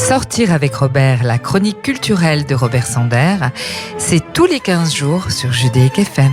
Sortir avec Robert, la chronique culturelle de Robert Sander, c'est tous les 15 jours sur Judéique FM.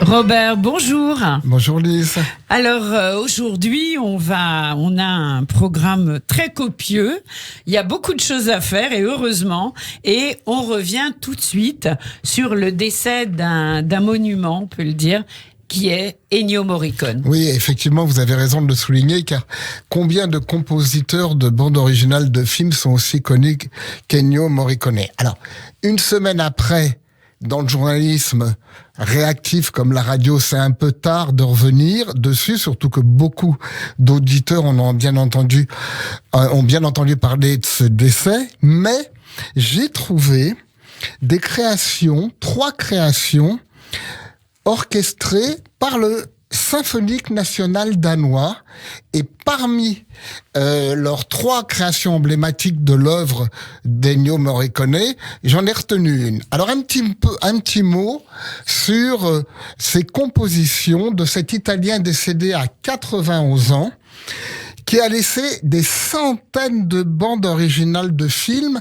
Robert, bonjour. Bonjour Lise. Alors aujourd'hui, on a un programme très copieux. Il y a beaucoup de choses à faire et heureusement. Et on revient tout de suite sur le décès d'un monument, on peut le dire, qui est Ennio Morricone. Oui, effectivement, vous avez raison de le souligner, car combien de compositeurs de bandes originales de films sont aussi connus qu'Ennio Morricone? Alors, une semaine après, dans le journalisme réactif comme la radio, c'est un peu tard de revenir dessus, surtout que beaucoup d'auditeurs ont bien entendu parler de ce décès, mais j'ai trouvé trois créations orchestrées par le Symphonique national danois, et parmi leurs trois créations emblématiques de l'œuvre d'Ennio Morricone, j'en ai retenu une. Alors un petit mot sur ces compositions de cet Italien décédé à 91 ans, qui a laissé des centaines de bandes originales de films.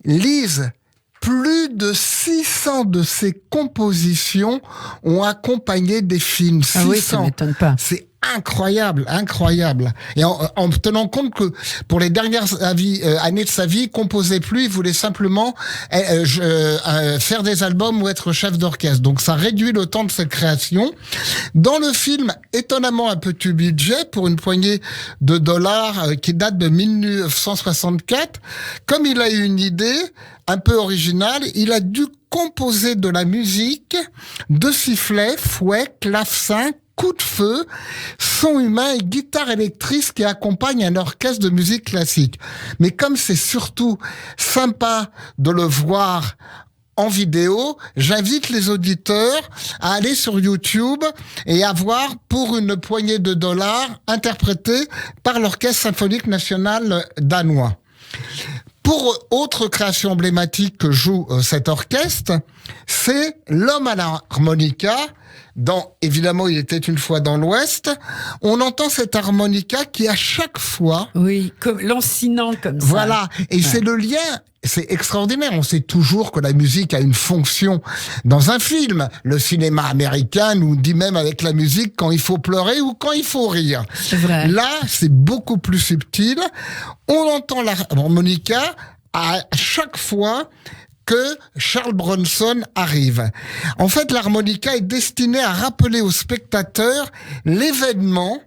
Lise, plus de 600 de ses compositions ont accompagné des films. 600. Ah oui, ça m'étonne pas. C'est incroyable. Et en tenant compte que pour les dernières années de sa vie, il composait plus, il voulait simplement faire des albums ou être chef d'orchestre. Donc ça réduit le temps de cette création. Dans le film, étonnamment un petit budget pour une poignée de dollars qui date de 1964, comme il a eu une idée un peu originale, il a dû composer de la musique, de sifflets, fouets, clavecins, coups de feu, sons humains et guitare électrique qui accompagnent un orchestre de musique classique. Mais comme c'est surtout sympa de le voir en vidéo, j'invite les auditeurs à aller sur YouTube et à voir pour une poignée de dollars interprété par l'Orchestre symphonique national danois. Pour autre création emblématique que joue cet orchestre, c'est L'homme à l'harmonica. Dans évidemment, il était une fois dans l'Ouest. On entend cette harmonica qui à chaque fois, oui, comme lancinant comme ça. Voilà, et c'est le lien. C'est extraordinaire. On sait toujours que la musique a une fonction dans un film. Le cinéma américain nous dit même avec la musique quand il faut pleurer ou quand il faut rire. C'est vrai. Là, c'est beaucoup plus subtil. On entend l'harmonica à chaque fois que Charles Bronson arrive. En fait, l'harmonica est destinée à rappeler au spectateur l'événement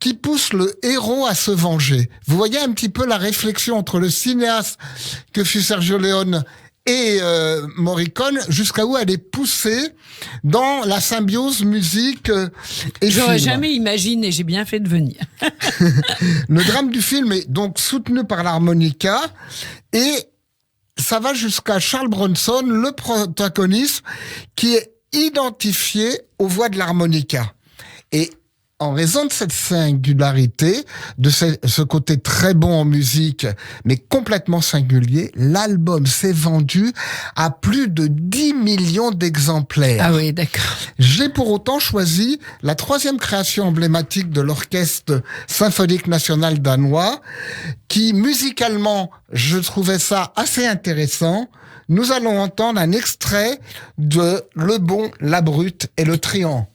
qui pousse le héros à se venger. Vous voyez un petit peu la réflexion entre le cinéaste que fut Sergio Leone et Morricone, jusqu'à où elle est poussée dans la symbiose musique et J'aurais film. jamais imaginé, j'ai bien fait de venir. Le drame du film est donc soutenu par l'harmonica et ça va jusqu'à Charles Bronson, le protagoniste, qui est identifié aux voix de l'harmonica. Et en raison de cette singularité, de ce côté très bon en musique, mais complètement singulier, l'album s'est vendu à plus de 10 millions d'exemplaires. Ah oui, d'accord. J'ai pour autant choisi la troisième création emblématique de l'Orchestre symphonique national danois, qui musicalement, je trouvais ça assez intéressant. Nous allons entendre un extrait de Le Bon, la Brute et le Trian.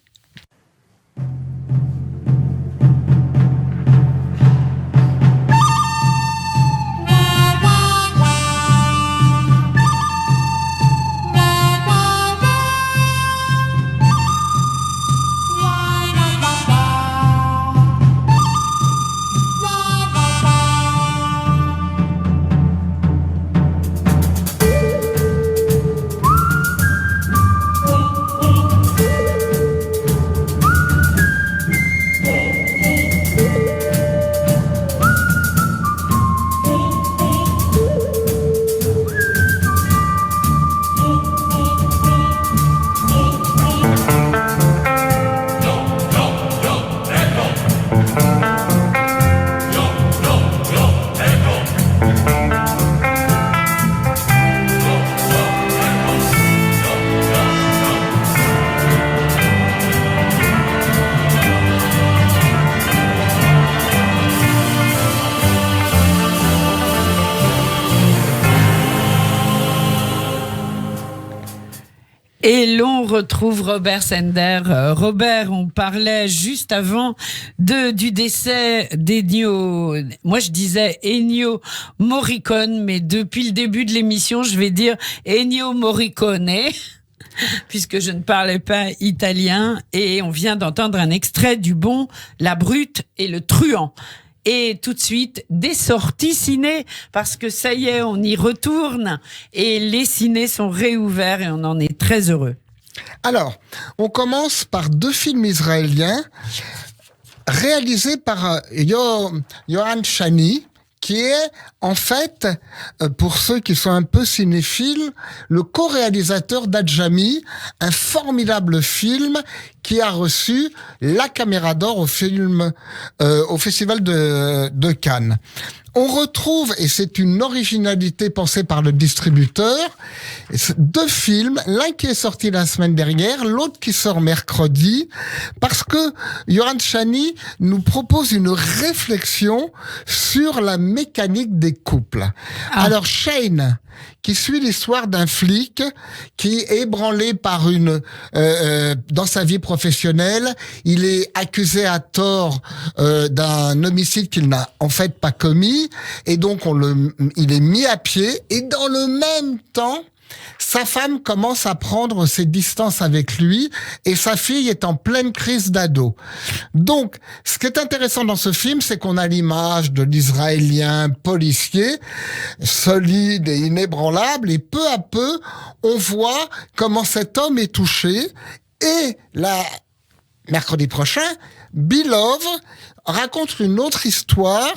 Et l'on retrouve Robert Sender. Robert, on parlait juste avant du décès d'Ennio. Moi, je disais Ennio Morricone, mais depuis le début de l'émission, je vais dire Ennio Morricone, puisque je ne parlais pas italien. Et on vient d'entendre un extrait du Bon, la Brute et le Truand. Et tout de suite, des sorties ciné, parce que ça y est, on y retourne et les cinés sont réouverts et on en est très heureux. Alors, on commence par 2 films israéliens réalisés par Yohan Chani, qui est, en fait, pour ceux qui sont un peu cinéphiles, le co-réalisateur d'Adjami, un formidable film qui a reçu la Caméra d'Or au Festival de Cannes. On retrouve, et c'est une originalité pensée par le distributeur, 2 films, l'un qui est sorti la semaine dernière, l'autre qui sort mercredi, parce que Yohan Chani nous propose une réflexion sur la mécanique des couples. Alors Shane, qui suit l'histoire d'un flic qui est ébranlé par dans sa vie professionnelle, il est accusé à tort d'un homicide qu'il n'a en fait pas commis, et donc il est mis à pied, et dans le même temps, sa femme commence à prendre ses distances avec lui et sa fille est en pleine crise d'ado. Donc, ce qui est intéressant dans ce film, c'est qu'on a l'image de l'Israélien policier, solide et inébranlable, et peu à peu, on voit comment cet homme est touché. Et mercredi prochain, Bilov raconte une autre histoire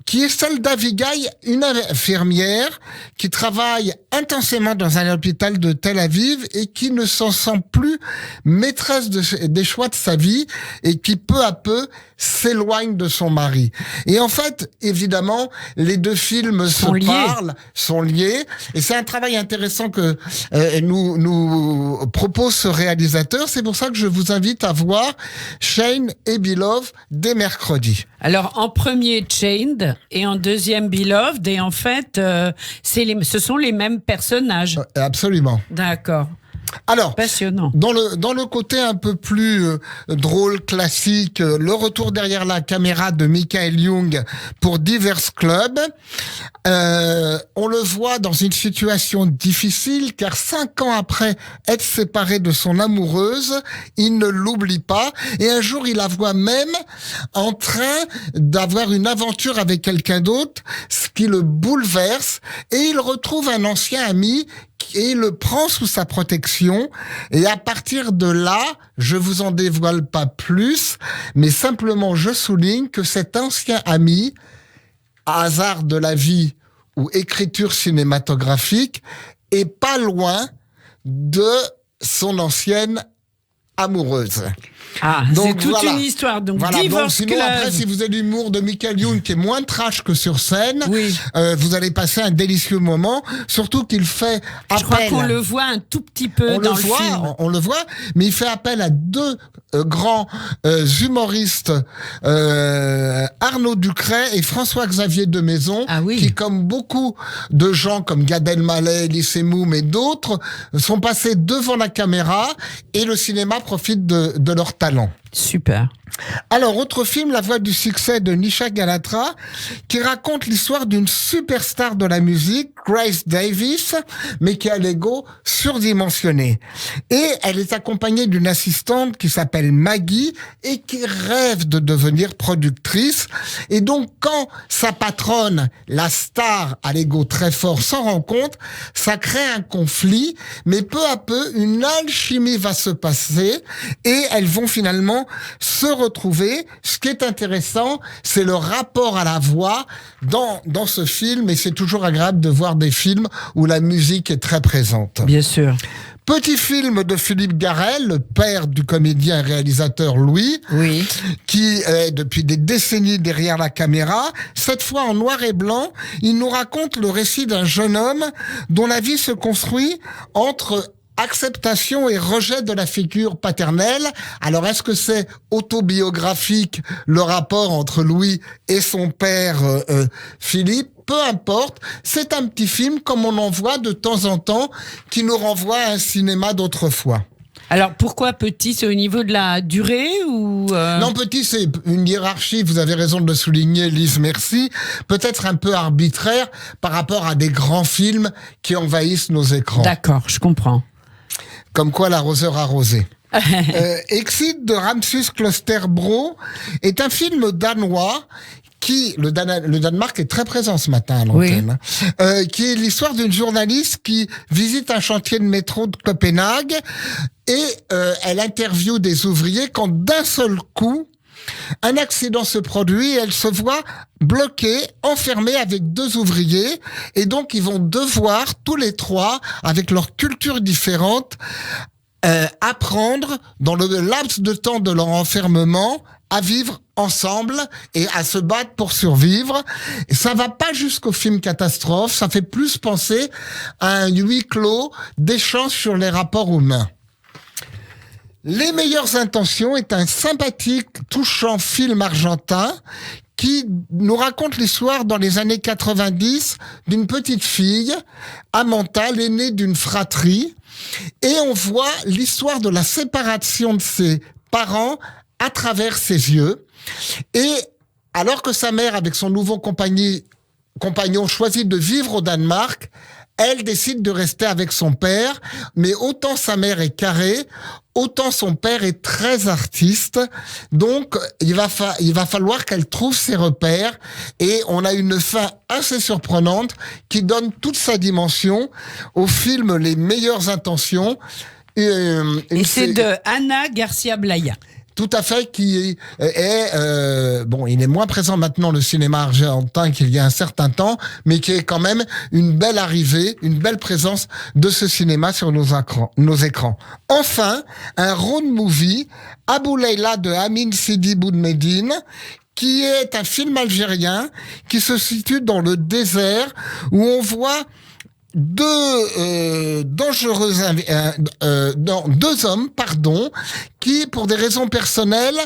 qui est celle d'Avigail, une infirmière qui travaille intensément dans un hôpital de Tel Aviv et qui ne s'en sent plus maîtresse des choix de sa vie et qui peu à peu s'éloigne de son mari. Et en fait, évidemment, les 2 films sont liés, et c'est un travail intéressant que nous propose ce réalisateur. C'est pour ça que je vous invite à voir Shane et Bilov dès mercredi. Alors, en premier, Chained, et en deuxième, Beloved, et en fait, ce sont les mêmes personnages. Absolument. D'accord. Alors, passionnant. Dans le côté un peu plus drôle, classique, le retour derrière la caméra de Michael Young pour Divers Club, on le voit dans une situation difficile, car 5 ans après être séparé de son amoureuse, il ne l'oublie pas, et un jour il la voit même en train d'avoir une aventure avec quelqu'un d'autre, ce qui le bouleverse, et il retrouve un ancien ami et le prend sous sa protection. Et à partir de là, je vous en dévoile pas plus, mais simplement je souligne que cet ancien ami, hasard de la vie ou écriture cinématographique, est pas loin de son ancienne amoureuse. Donc, c'est toute une histoire. Donc, Divorce sinon, Club. après, si vous avez l'humour de Michael Youn, qui est moins trash que sur scène, vous allez passer un délicieux moment. Surtout qu'il fait appel. Je crois qu'on le voit un tout petit peu dans le film. On le voit, mais il fait appel à 2 grands humoristes, Arnaud Ducret et François-Xavier de Maison, qui, comme beaucoup de gens comme Gad Elmaleh, Elie Semoun et d'autres, sont passés devant la caméra, et le cinéma profite de leur talent. Super. Alors, autre film, La Voix du succès de Nisha Galatra, qui raconte l'histoire d'une superstar de la musique, Grace Davis, mais qui a l'ego surdimensionné. Et elle est accompagnée d'une assistante qui s'appelle Maggie et qui rêve de devenir productrice. Et donc, quand sa patronne, la star à l'ego très fort, s'en rend compte, ça crée un conflit, mais peu à peu, une alchimie va se passer et elles vont finalement se retrouver. Ce qui est intéressant, c'est le rapport à la voix dans ce film, et c'est toujours agréable de voir des films où la musique est très présente. Bien sûr. Petit film de Philippe Garrel, le père du comédien et réalisateur Louis, qui est depuis des décennies derrière la caméra. Cette fois en noir et blanc, il nous raconte le récit d'un jeune homme dont la vie se construit entre acceptation et rejet de la figure paternelle. Alors, est-ce que c'est autobiographique, le rapport entre Louis et son père Philippe? peu importe, c'est un petit film comme on en voit de temps en temps qui nous renvoie à un cinéma d'autrefois. Alors pourquoi petit? C'est au niveau de la durée ou Non, petit, c'est une hiérarchie, vous avez raison de le souligner, Lise, merci, peut-être un peu arbitraire par rapport à des grands films qui envahissent nos écrans. D'accord, je comprends. Comme quoi l'arroseur arrosé. Exit de Ramsus Klosterbro est un film danois qui, le Danemark est très présent ce matin à l'antenne, qui est l'histoire d'une journaliste qui visite un chantier de métro de Copenhague et elle interviewe des ouvriers quand d'un seul coup, un accident se produit et elle se voit bloquée, enfermée avec 2 ouvriers et donc ils vont devoir tous les 3, avec leur culture différente, apprendre dans le laps de temps de leur enfermement à vivre ensemble et à se battre pour survivre. Et ça va pas jusqu'au film catastrophe, ça fait plus penser à un huis clos d'échange sur les rapports humains. Les meilleures intentions est un sympathique, touchant film argentin qui nous raconte l'histoire dans les années 90 d'une petite fille, Amanta, l'aînée d'une fratrie, et on voit l'histoire de la séparation de ses parents à travers ses yeux. Et alors que sa mère, avec son nouveau compagnon, choisit de vivre au Danemark, elle décide de rester avec son père, mais autant sa mère est carrée, autant son père est très artiste. Donc, il va falloir qu'elle trouve ses repères. Et on a une fin assez surprenante qui donne toute sa dimension au film Les meilleures intentions. Et c'est de Ana Garcia Blaya. Tout à fait, qui est bon, il est moins présent maintenant le cinéma argentin qu'il y a un certain temps, mais qui est quand même une belle arrivée, une belle présence de ce cinéma sur nos écrans. Enfin, un road movie, Abou Leila de Amin Sidi Boumediene, qui est un film algérien qui se situe dans le désert où on voit deux hommes, qui, pour des raisons personnelles,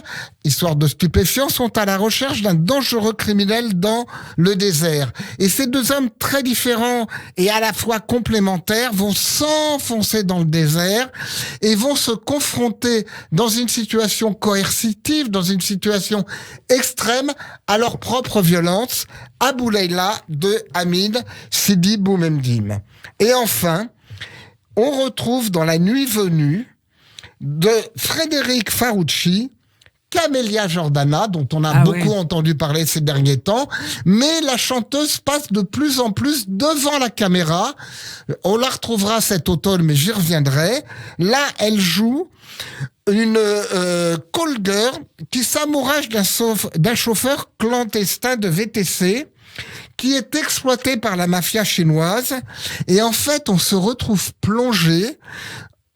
histoire de stupéfiants, sont à la recherche d'un dangereux criminel dans le désert. Et ces 2 hommes très différents et à la fois complémentaires vont s'enfoncer dans le désert et vont se confronter dans une situation coercitive, dans une situation extrême, à leur propre violence. Abou Leila de Hamid Sidi Boumediene. Et enfin, on retrouve dans La Nuit venue de Frédéric Farucci, Camélia Jordana, dont on a beaucoup entendu parler ces derniers temps, mais la chanteuse passe de plus en plus devant la caméra. On la retrouvera cet automne, mais j'y reviendrai. Là, elle joue une call girl qui s'amourage d'un chauffeur clandestin de VTC qui est exploité par la mafia chinoise. Et en fait, on se retrouve plongé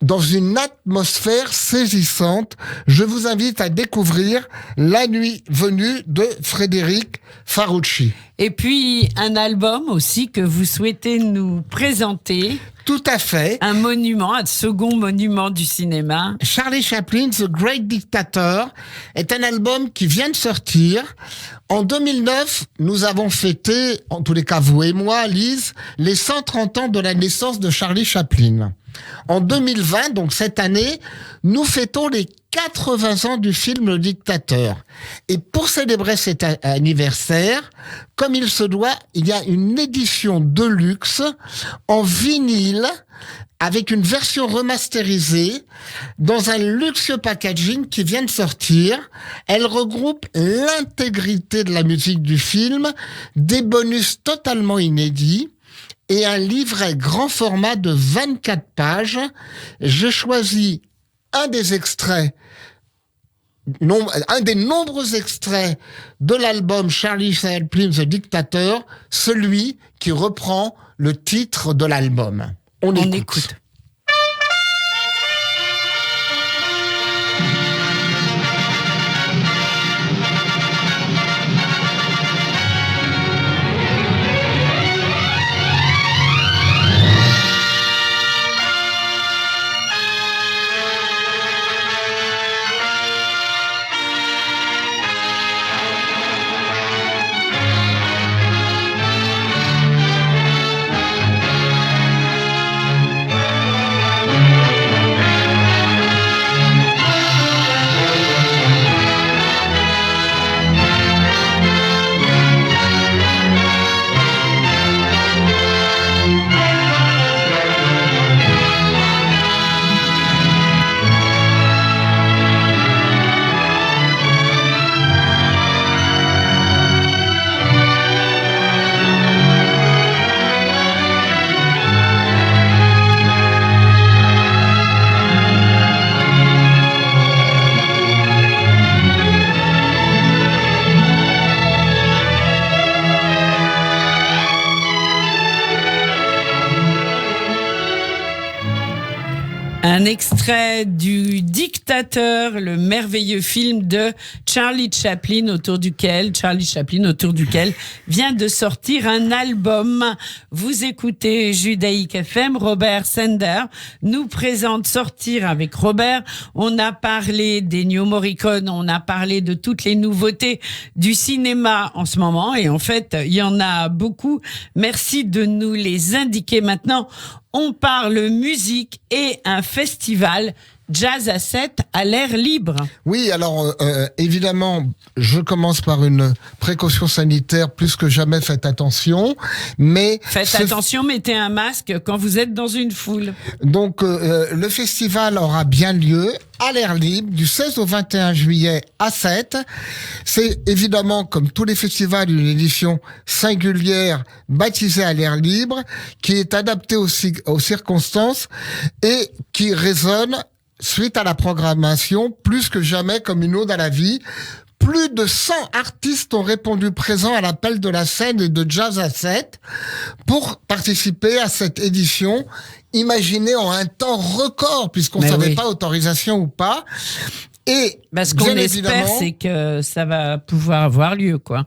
dans une atmosphère saisissante. Je vous invite à découvrir La Nuit venue de Frédéric Farucci. Et puis, un album aussi que vous souhaitez nous présenter. Tout à fait. Un monument, un second monument du cinéma. Charlie Chaplin, The Great Dictator, est un album qui vient de sortir. En 2009, nous avons fêté, en tous les cas vous et moi, Lise, les 130 ans de la naissance de Charlie Chaplin. En 2020, donc cette année, nous fêtons les 80 ans du film Le Dictateur. Et pour célébrer cet anniversaire, comme il se doit, il y a une édition de luxe en vinyle avec une version remasterisée dans un luxueux packaging qui vient de sortir. Elle regroupe l'intégrité de la musique du film, des bonus totalement inédits et un livret grand format de 24 pages. Je choisis un des nombreux extraits de l'album Charlie Chaplin The Dictator, celui qui reprend le titre de l'album. On écoute. Un extrait du Dictateur, le merveilleux film de Charlie Chaplin, autour duquel vient de sortir un album. Vous écoutez Judaïque FM, Robert Sender nous présente Sortir avec Robert. On a parlé d'Ennio Morricone, on a parlé de toutes les nouveautés du cinéma en ce moment, et en fait, il y en a beaucoup. Merci de nous les indiquer. Maintenant, on parle musique et un festival Jazz à 7 à l'air libre. Oui, alors évidemment, je commence par une précaution sanitaire. Plus que jamais, faites attention. Mais attention, mettez un masque quand vous êtes dans une foule. Donc, le festival aura bien lieu à l'air libre du 16 au 21 juillet à 7. C'est évidemment, comme tous les festivals, une édition singulière baptisée à l'air libre, qui est adaptée aux circonstances et qui résonne suite à la programmation, plus que jamais comme une ode à la vie. Plus de 100 artistes ont répondu présents à l'appel de la scène et de Jazz à 7 pour participer à cette édition, imaginée en un temps record, puisqu'on ne savait pas autorisation ou pas. Et ce qu'on espère, c'est que ça va pouvoir avoir lieu, quoi.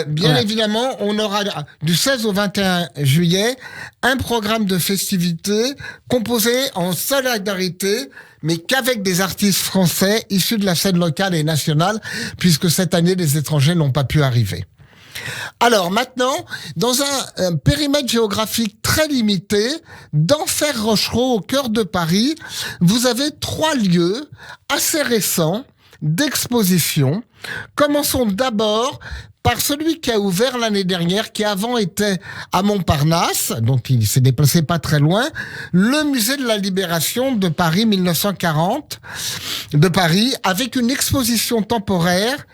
Bien évidemment, on aura du 16 au 21 juillet un programme de festivités composé en solidarité, mais qu'avec des artistes français issus de la scène locale et nationale, puisque cette année, les étrangers n'ont pas pu arriver. Alors maintenant, dans un périmètre géographique très limité, d'Enfer Rochereau au cœur de Paris, vous avez 3 lieux assez récents d'exposition. Commençons d'abord par celui qui a ouvert l'année dernière, qui avant était à Montparnasse, donc il s'est déplacé pas très loin, le musée de la Libération de Paris 1940, de Paris, avec une exposition temporaire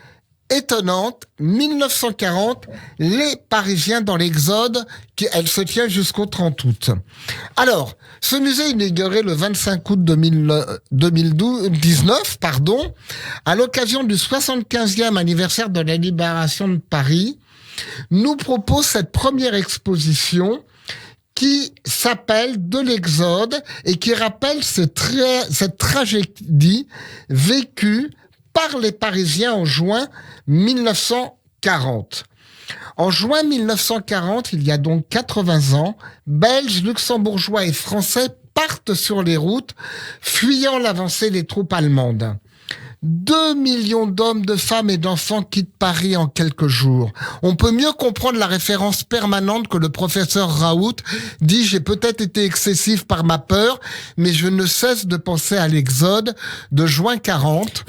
étonnante, 1940, les Parisiens dans l'exode, elle se tient jusqu'au 30 août. Alors, ce musée inauguré le 25 août 2019, à l'occasion du 75e anniversaire de la libération de Paris, nous propose cette première exposition qui s'appelle De l'Exode et qui rappelle cette tragédie vécue par les Parisiens en juin 1940. En juin 1940, il y a donc 80 ans, Belges, Luxembourgeois et Français partent sur les routes, fuyant l'avancée des troupes allemandes. 2 millions d'hommes, de femmes et d'enfants quittent Paris en quelques jours. On peut mieux comprendre la référence permanente que le professeur Raoult dit « J'ai peut-être été excessif par ma peur, mais je ne cesse de penser à l'exode de juin 40. »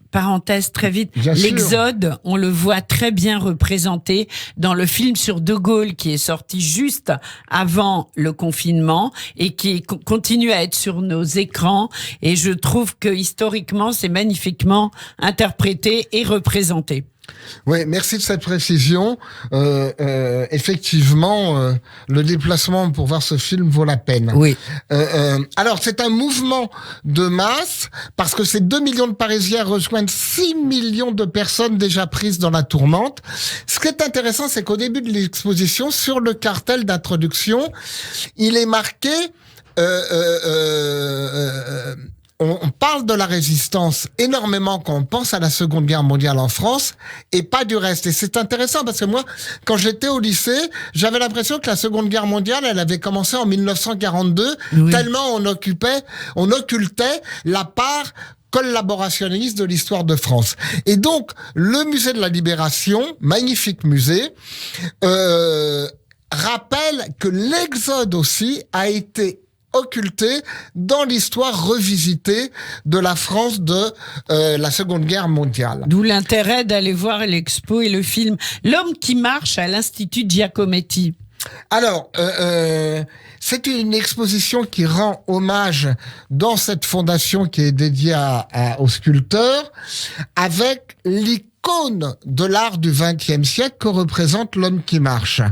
Parenthèse très vite, l'exode, on le voit très bien représenté dans le film sur De Gaulle qui est sorti juste avant le confinement et qui continue à être sur nos écrans, et je trouve que historiquement c'est magnifiquement interprété et représenté. Oui, merci de cette précision. Effectivement, le déplacement pour voir ce film vaut la peine. Oui. Alors, c'est un mouvement de masse parce que ces 2 millions de Parisiens rejoignent 6 millions de personnes déjà prises dans la tourmente. Ce qui est intéressant, c'est qu'au début de l'exposition, sur le cartel d'introduction, il est marqué... On parle de la résistance énormément quand on pense à la Seconde Guerre mondiale en France et pas du reste. Et c'est intéressant parce que moi, quand j'étais au lycée, j'avais l'impression que la Seconde Guerre mondiale, elle avait commencé en 1942, tellement on occultait la part collaborationniste de l'histoire de France. Et donc, le musée de la Libération, magnifique musée, rappelle que l'exode aussi a été occulté dans l'histoire revisitée de la France de la Seconde Guerre mondiale. D'où l'intérêt d'aller voir l'expo et le film L'homme qui marche à l'Institut Giacometti. Alors, c'est une exposition qui rend hommage dans cette fondation qui est dédiée aux sculpteurs, avec l'icône de l'art du XXe siècle que représente l'homme qui marche.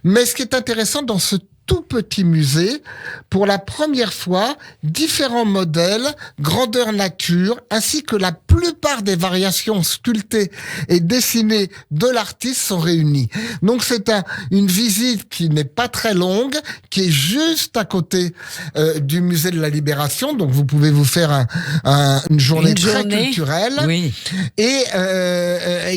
Mais ce qui est intéressant dans ce tout petit musée, pour la première fois, différents modèles, grandeur nature, ainsi que la plupart des variations sculptées et dessinées de l'artiste sont réunies. Donc c'est une visite qui n'est pas très longue, qui est juste à côté du musée de la Libération, donc vous pouvez vous faire une journée très culturelle, oui. Et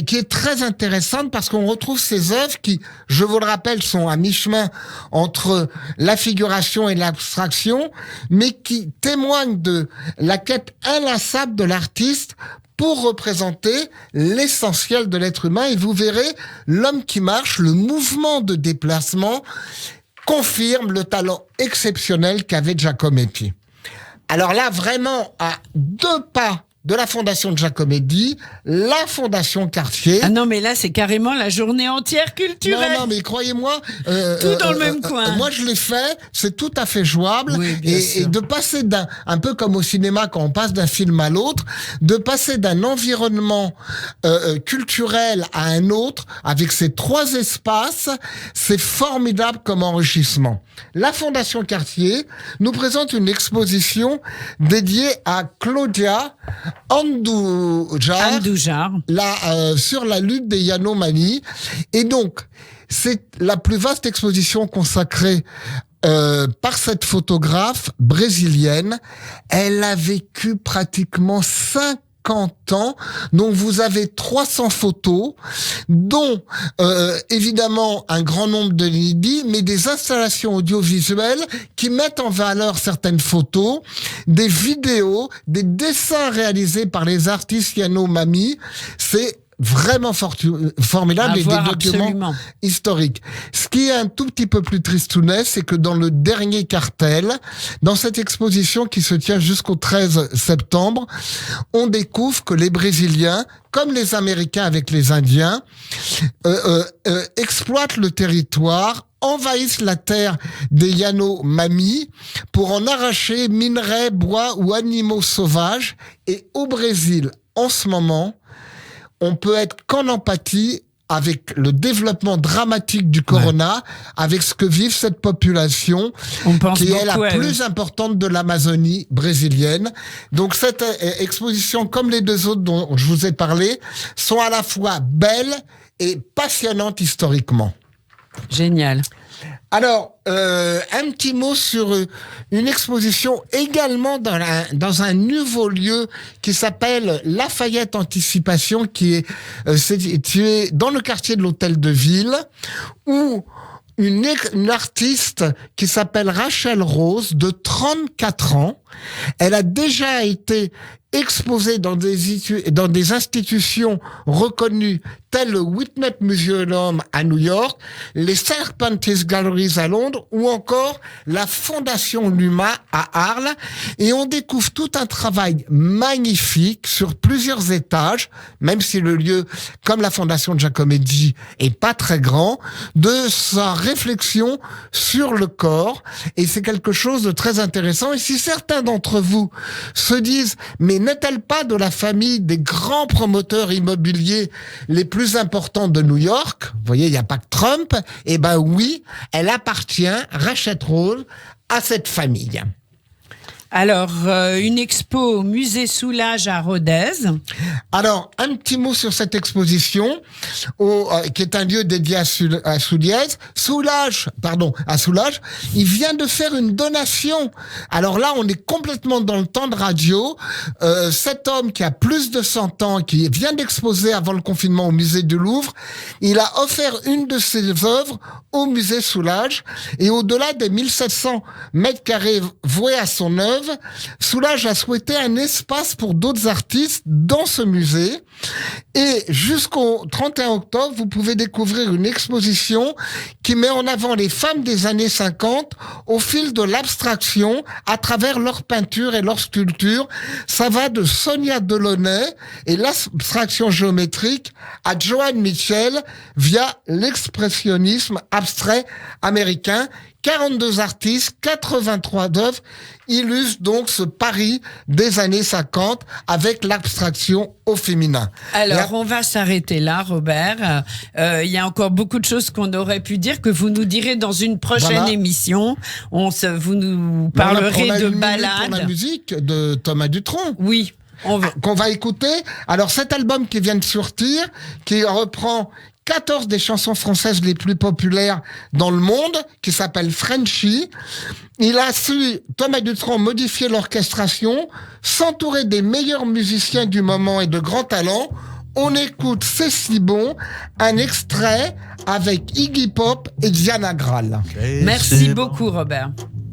qui est très intéressante parce qu'on retrouve ces œuvres qui, je vous le rappelle, sont à mi-chemin entre la figuration et l'abstraction, mais qui témoignent de la quête inlassable de l'artiste pour représenter l'essentiel de l'être humain. Et vous verrez, l'homme qui marche, le mouvement de déplacement, confirme le talent exceptionnel qu'avait Giacometti. Alors là, vraiment, à 2 pas de la Fondation de Giacometti, la Fondation Cartier. Ah non, mais là, c'est carrément la journée entière culturelle. Non, mais croyez-moi... tout dans le même coin. Moi, je l'ai fait, c'est tout à fait jouable. Oui, et de passer un peu comme au cinéma, quand on passe d'un film à l'autre, de passer d'un environnement culturel à un autre, avec ces 3 espaces, c'est formidable comme enrichissement. La Fondation Cartier nous présente une exposition dédiée à Claudia Andujar, sur la lutte des Yanomami. Et donc, c'est la plus vaste exposition consacrée par cette photographe brésilienne. Elle a vécu pratiquement 50 ans, donc vous avez 300 photos, dont évidemment un grand nombre de inédits, mais des installations audiovisuelles qui mettent en valeur certaines photos, des vidéos, des dessins réalisés par les artistes Yanomami. C'est vraiment formidable, et des documents historiques. Ce qui est un tout petit peu plus tristounet, c'est que dans le dernier cartel, dans cette exposition qui se tient jusqu'au 13 septembre, on découvre que les Brésiliens, comme les Américains avec les Indiens, exploitent le territoire, envahissent la terre des Yanomami pour en arracher minerais, bois ou animaux sauvages. Et au Brésil, en ce moment, on peut être qu'en empathie avec le développement dramatique du corona, avec ce que vit cette population, qui est la plus importante de l'Amazonie brésilienne. Donc cette exposition, comme les 2 autres dont je vous ai parlé, sont à la fois belles et passionnantes historiquement. Génial. Alors, un petit mot sur une exposition également dans un nouveau lieu qui s'appelle Lafayette Anticipation, qui est situé dans le quartier de l'Hôtel de Ville, où une artiste qui s'appelle Rachel Rose, de 34 ans, elle a déjà été exposée dans des institutions reconnues telles le Whitney Museum à New York, les Serpentis Galleries à Londres ou encore la Fondation Luma à Arles. Et on découvre tout un travail magnifique sur plusieurs étages, même si le lieu, comme la Fondation de Giacometti, est pas très grand, de sa réflexion sur le corps. Et c'est quelque chose de très intéressant. Et si certains d'entre vous se disent, mais n'est-elle pas de la famille des grands promoteurs immobiliers les plus importants de New York? Vous voyez, il n'y a pas que Trump. Eh ben oui, elle appartient, Rachel Rose, à cette famille. Alors, une expo au musée Soulages à Rodez. Alors, un petit mot sur cette exposition, qui est un lieu dédié à Soulages. À Soulages. Il vient de faire une donation. Alors là, on est complètement dans le temps de radio. Cet homme qui a plus de 100 ans, qui vient d'exposer avant le confinement au musée du Louvre, il a offert une de ses œuvres au musée Soulages. Et au-delà des 1700 mètres carrés voués à son œuvre, Soulages a souhaité un espace pour d'autres artistes dans ce musée. Et jusqu'au 31 octobre, vous pouvez découvrir une exposition qui met en avant les femmes des années 50 au fil de l'abstraction à travers leurs peintures et leurs sculptures. Ça va de Sonia Delaunay et l'abstraction géométrique à Joan Mitchell via l'expressionnisme abstrait américain, 42 artistes, 83 œuvres illustrent donc ce Paris des années 50 avec l'abstraction au féminin. Alors, on va s'arrêter là, Robert. Il y a encore beaucoup de choses qu'on aurait pu dire, que vous nous direz dans une prochaine émission. Vous nous parlerez de ballades. Pour la musique de Thomas Dutronc. Oui. Qu'on va écouter. Alors, cet album qui vient de sortir, qui reprend 14 des chansons françaises les plus populaires dans le monde, qui s'appelle Frenchy. Il a su, Thomas Dutronc, modifier l'orchestration, s'entourer des meilleurs musiciens du moment et de grands talents. On écoute C'est si bon, un extrait avec Iggy Pop et Diana Krall. Merci beaucoup, Robert.